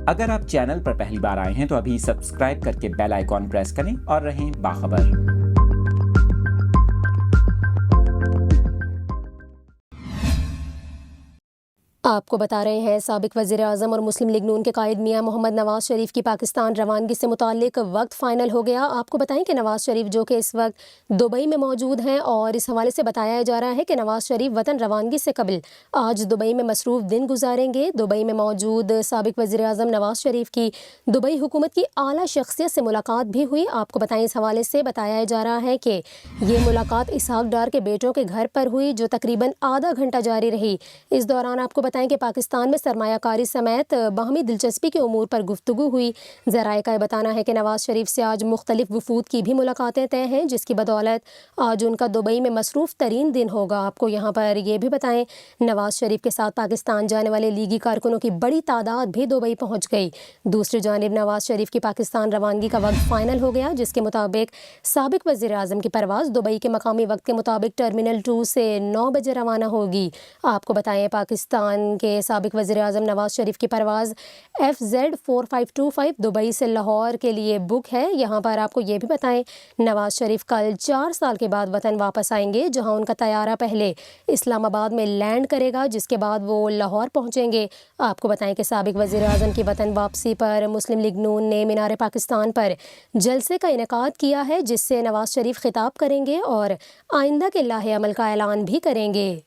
اگر آپ چینل پر پہلی بار آئے ہیں تو ابھی سبسکرائب کر کے بیل آئیکن پریس کریں اور رہیں باخبر۔ آپ کو بتا رہے ہیں سابق وزیر اعظم اور مسلم لیگ نون کے قائد میاں محمد نواز شریف کی پاکستان روانگی سے متعلق وقت فائنل ہو گیا۔ آپ کو بتائیں کہ نواز شریف جو کہ اس وقت دبئی میں موجود ہیں اور اس حوالے سے بتایا جا رہا ہے کہ نواز شریف وطن روانگی سے قبل آج دبئی میں مصروف دن گزاریں گے۔ دبئی میں موجود سابق وزیر اعظم نواز شریف کی دبئی حکومت کی اعلیٰ شخصیت سے ملاقات بھی ہوئی۔ آپ کو بتائیں اس حوالے سے بتایا جا رہا ہے کہ یہ ملاقات اسحاق ڈار کے بیٹوں کے گھر پر ہوئی جو تقریباً آدھا گھنٹہ جاری رہی۔ اس دوران آپ کو بتائیں کہ پاکستان میں سرمایہ کاری سمیت باہمی دلچسپی کے امور پر گفتگو ہوئی۔ ذرائع کا بتانا ہے کہ نواز شریف سے آج مختلف وفود کی بھی ملاقاتیں طے ہیں، جس کی بدولت آج ان کا دبئی میں مصروف ترین دن ہوگا۔ آپ کو یہاں پر یہ بھی بتائیں نواز شریف کے ساتھ پاکستان جانے والے لیگی کارکنوں کی بڑی تعداد بھی دبئی پہنچ گئی۔ دوسری جانب نواز شریف کی پاکستان روانگی کا وقت فائنل ہو گیا، جس کے مطابق سابق وزیر اعظم کی پرواز دبئی کے مقامی وقت کے مطابق ٹرمینل 2 سے 9 بجے روانہ ہوگی۔ آپ کو بتائیں پاکستان کے سابق وزیر اعظم نواز شریف کی پرواز FZ4525 دبئی سے لاہور کے لیے بک ہے۔ یہاں پر آپ کو یہ بھی بتائیں نواز شریف کل 4 سال کے بعد وطن واپس آئیں گے، جہاں ان کا طیارہ پہلے اسلام آباد میں لینڈ کرے گا، جس کے بعد وہ لاہور پہنچیں گے۔ آپ کو بتائیں کہ سابق وزیر اعظم کی وطن واپسی پر مسلم لیگ نون نے مینار پاکستان پر جلسے کا انعقاد کیا ہے، جس سے نواز شریف خطاب کریں گے اور آئندہ کے لائحہ عمل کا اعلان بھی کریں گے۔